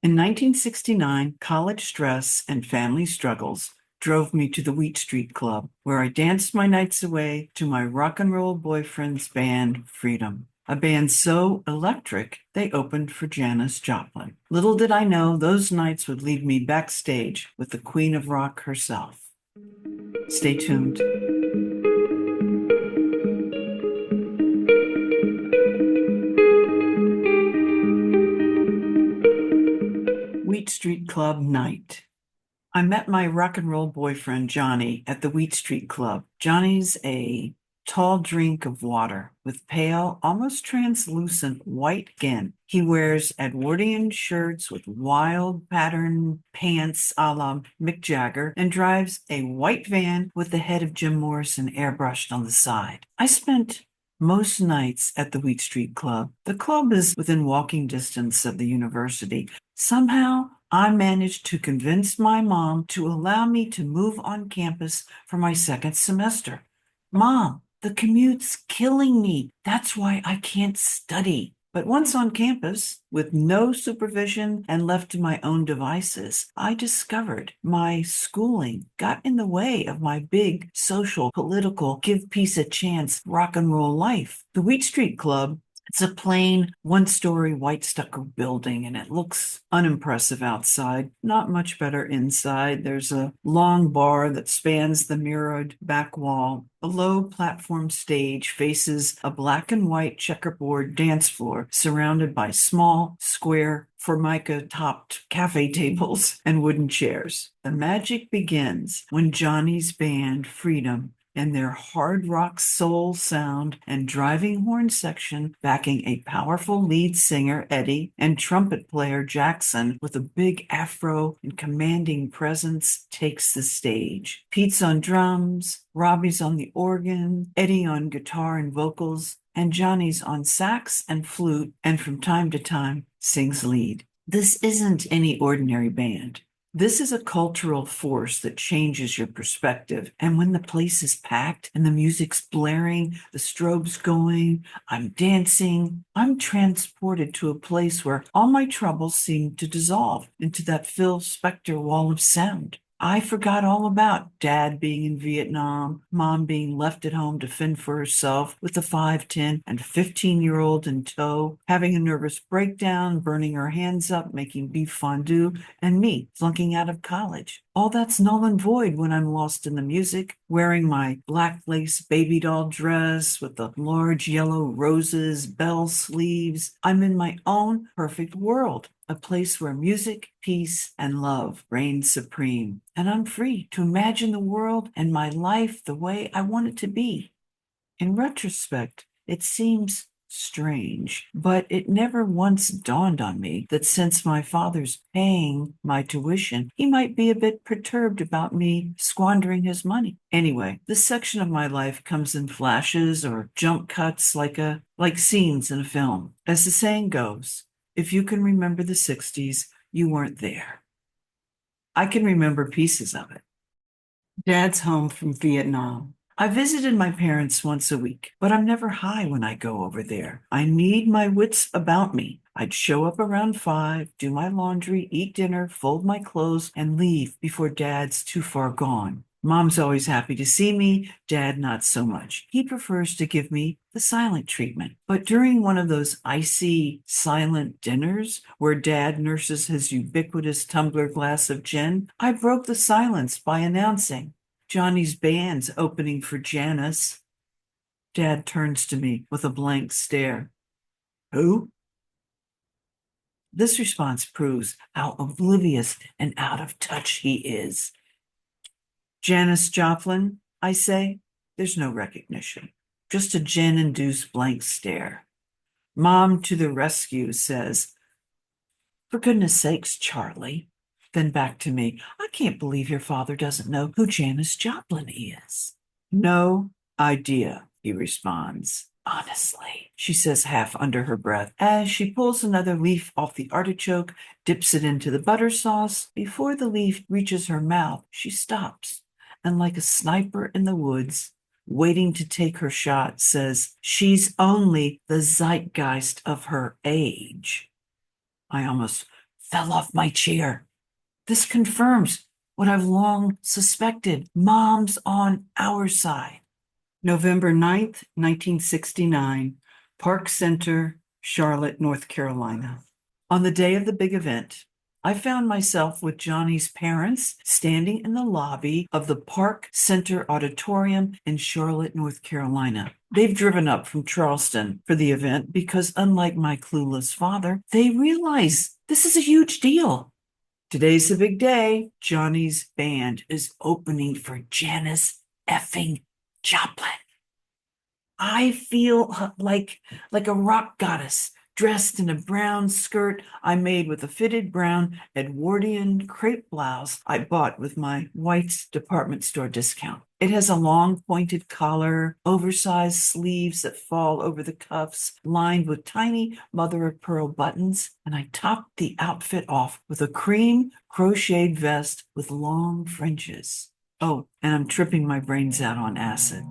In 1969, college stress and family struggles drove me to the Wheat Street Club, where I danced my nights away to my rock and roll boyfriend's band, Freedom. A band so electric, they opened for Janis Joplin. Little did I know those nights would lead me backstage with the Queen of Rock herself. Stay tuned. Wheat Street Club night. I met my rock and roll boyfriend, Johnny, at the Wheat Street Club. Johnny's a tall drink of water with pale, almost translucent white skin. He wears Edwardian shirts with wild pattern pants a la Mick Jagger and drives a white van with the head of Jim Morrison airbrushed on the side. I spent most nights at the Wheat Street Club. The club is within walking distance of the university. Somehow, I managed to convince my mom to allow me to move on campus for my second semester. Mom, the commute's killing me. That's why I can't study. But once on campus, with no supervision and left to my own devices, I discovered my schooling got in the way of my big social, political, give peace a chance rock and roll life. The Wheat Street Club, it's a plain one-story white stucco building, and it looks unimpressive outside. Not much better inside. There's a long bar that spans the mirrored back wall. A low platform stage faces a black and white checkerboard dance floor surrounded by small, square, formica-topped cafe tables and wooden chairs. The magic begins when Johnny's band, Freedom, and their hard rock soul sound and driving horn section backing a powerful lead singer, Eddie, and trumpet player Jackson with a big afro and commanding presence takes the stage. Pete's on drums, Robbie's on the organ, Eddie on guitar and vocals, and Johnny's on sax and flute, and from time to time sings lead. This isn't any ordinary band. This is a cultural force that changes your perspective. And when the place is packed and the music's blaring, the strobe's going, I'm dancing, I'm transported to a place where all my troubles seem to dissolve into that Phil Spector wall of sound. I forgot all about Dad being in Vietnam, Mom being left at home to fend for herself with a 5, 10, and 15-year-old in tow, having a nervous breakdown, burning her hands up, making beef fondue, and me flunking out of college. All that's null and void when I'm lost in the music, wearing my black lace baby doll dress with the large yellow roses, bell sleeves. I'm in my own perfect world, a place where music, peace, and love reign supreme. And I'm free to imagine the world and my life the way I want it to be. In retrospect, it seems strange, but it never once dawned on me that since my father's paying my tuition, he might be a bit perturbed about me squandering his money. Anyway, this section of my life comes in flashes or jump cuts like scenes in a film. As the saying goes, if you can remember the 60s, you weren't there. I can remember pieces of it. Dad's home from Vietnam. I visited my parents once a week, but I'm never high when I go over there. I need my wits about me. I'd show up around 5, do my laundry, eat dinner, fold my clothes, and leave before Dad's too far gone. Mom's always happy to see me, Dad not so much. He prefers to give me the silent treatment. But during one of those icy, silent dinners where Dad nurses his ubiquitous tumbler glass of gin, I broke the silence by announcing, Johnny's band's opening for Janis. Dad turns to me with a blank stare. Who? This response proves how oblivious and out of touch he is. Janis Joplin, I say. There's no recognition, just a gin-induced blank stare. Mom to the rescue says, for goodness sakes, Charlie. Then back to me. I can't believe your father doesn't know who Janis Joplin is. No idea, he responds. Honestly, she says half under her breath as she pulls another leaf off the artichoke, dips it into the butter sauce. Before the leaf reaches her mouth, she stops and, like a sniper in the woods, waiting to take her shot, says she's only the zeitgeist of her age. I almost fell off my chair. This confirms what I've long suspected. Mom's on our side. November 9th, 1969, Park Center, Charlotte, North Carolina. On the day of the big event, I found myself with Johnny's parents standing in the lobby of the Park Center Auditorium in Charlotte, North Carolina. They've driven up from Charleston for the event because, unlike my clueless father, they realize this is a huge deal. Today's the big day. Johnny's band is opening for Janis effing Joplin. I feel like a rock goddess dressed in a brown skirt I made with a fitted brown Edwardian crepe blouse I bought with my White's department store discount. It has a long pointed collar, oversized sleeves that fall over the cuffs, lined with tiny mother of pearl buttons, and I topped the outfit off with a cream crocheted vest with long fringes. Oh, and I'm tripping my brains out on acid.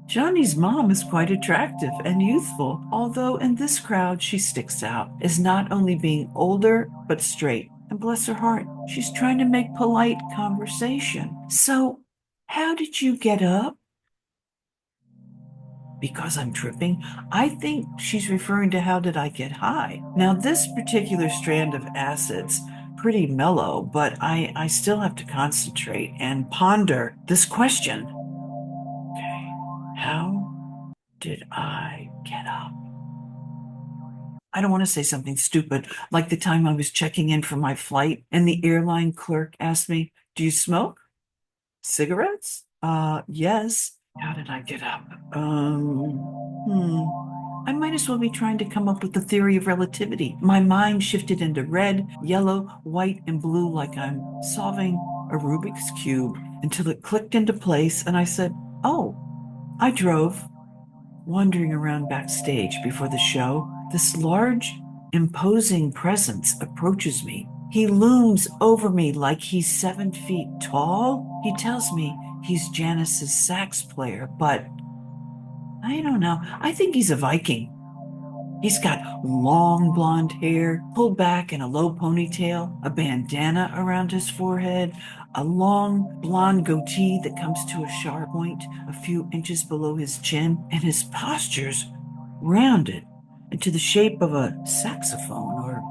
Johnny's mom is quite attractive and youthful, although in this crowd she sticks out as not only being older, but straight. And bless her heart, she's trying to make polite conversation. So, how did you get up? Because I'm tripping, I think she's referring to how did I get high. Now, this particular strand of acid's pretty mellow, but I still have to concentrate and ponder this question. Okay, how did I get up? I don't want to say something stupid, like the time I was checking in for my flight and the airline clerk asked me, "Do you smoke? Cigarettes?" Yes. How did I get up? I might as well be trying to come up with the theory of relativity. My mind shifted into red, yellow, white, and blue like I'm solving a Rubik's Cube until it clicked into place and I said, "Oh, I drove." Wandering around backstage before the show, this large, imposing presence approaches me. He looms over me like he's 7 feet tall. He tells me he's Janis's sax player, but I don't know. I think he's a Viking. He's got long blonde hair pulled back in a low ponytail, a bandana around his forehead, a long blonde goatee that comes to a sharp point a few inches below his chin, and his posture's rounded into the shape of a saxophone, or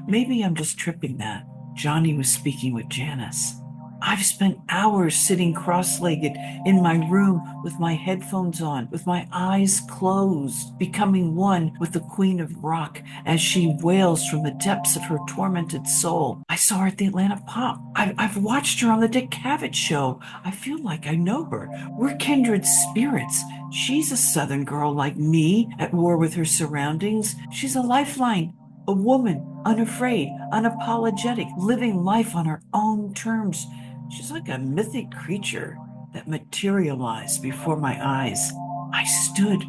maybe I'm just tripping that. Johnny was speaking with Janis. I've spent hours sitting cross-legged in my room with my headphones on, with my eyes closed, becoming one with the Queen of Rock as she wails from the depths of her tormented soul. I saw her at the Atlanta Pop. I've watched her on the Dick Cavett show. I feel like I know her. We're kindred spirits. She's a Southern girl like me, at war with her surroundings. She's a lifeline. A woman, unafraid, unapologetic, living life on her own terms. She's like a mythic creature that materialized before my eyes. I stood,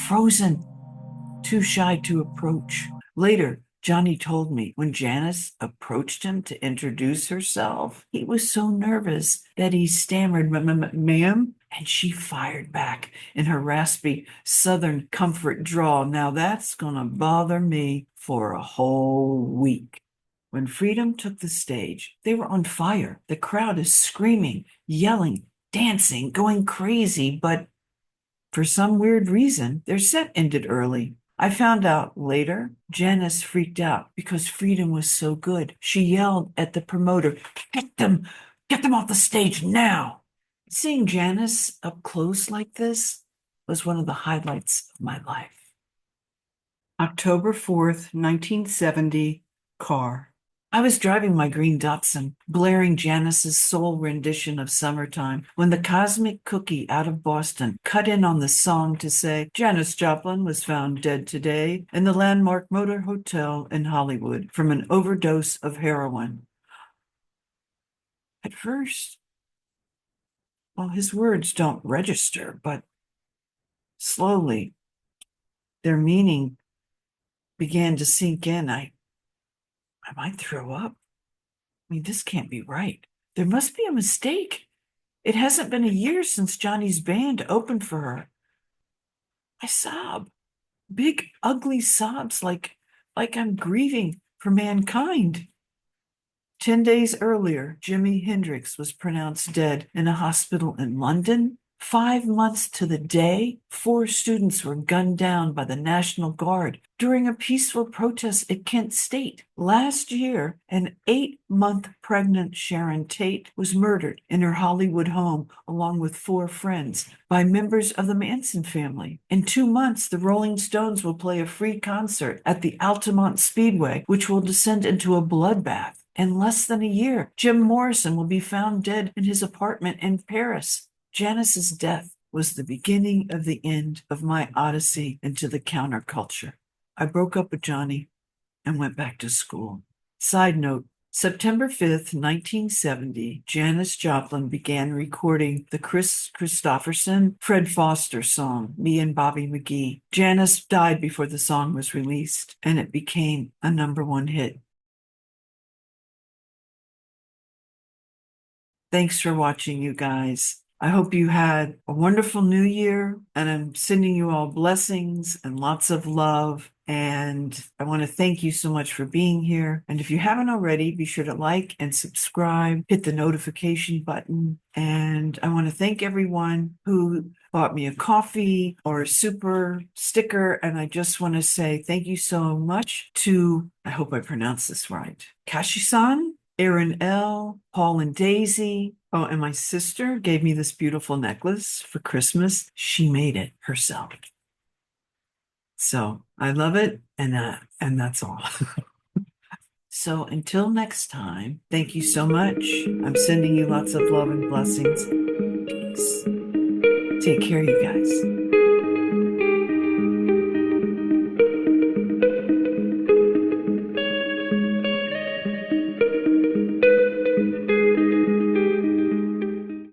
frozen, too shy to approach. Later, Johnny told me when Janis approached him to introduce herself, he was so nervous that he stammered, "Ma'am?" And she fired back in her raspy Southern comfort drawl. Now that's gonna bother me for a whole week. When Freedom took the stage, they were on fire. The crowd is screaming, yelling, dancing, going crazy, but for some weird reason, their set ended early. I found out later, Janis freaked out because Freedom was so good. She yelled at the promoter, get them off the stage now." Seeing Janis up close like this was one of the highlights of my life. October 4th, 1970, car. I was driving my green Datsun, blaring Janis's soul rendition of Summertime, when the Cosmic Cookie out of Boston cut in on the song to say, "Janis Joplin was found dead today in the Landmark Motor Hotel in Hollywood from an overdose of heroin." At first, well, his words don't register, but slowly their meaning began to sink in. I might throw up. I mean, this can't be right. There must be a mistake. It hasn't been a year since Johnny's band opened for her. I sob, big, ugly sobs like like I'm grieving for mankind. 10 days earlier, Jimi Hendrix was pronounced dead in a hospital in London. 5 months to the day, 4 students were gunned down by the National Guard during a peaceful protest at Kent State. Last year, an 8-month pregnant Sharon Tate was murdered in her Hollywood home along with 4 friends by members of the Manson family. In 2 months, the Rolling Stones will play a free concert at the Altamont Speedway, which will descend into a bloodbath. In less than a year, Jim Morrison will be found dead in his apartment in Paris. Janis's death was the beginning of the end of my odyssey into the counterculture. I broke up with Johnny and went back to school. Side note, September 5th, 1970, Janis Joplin began recording the Chris Christopherson, Fred Foster song, Me and Bobby McGee. Janis died before the song was released, and it became a #1 hit. Thanks for watching, you guys. I hope you had a wonderful new year, and I'm sending you all blessings and lots of love. And I want to thank you so much for being here. And if you haven't already, be sure to like and subscribe, hit the notification button. And I want to thank everyone who bought me a coffee or a super sticker. And I just want to say thank you so much to, I hope I pronounced this right, Kashi-san, Aaron L., Paul and Daisy. Oh, and my sister gave me this beautiful necklace for Christmas. She made it herself. So I love it, and that's all. So until next time, thank you so much. I'm sending you lots of love and blessings. Peace. Take care, you guys.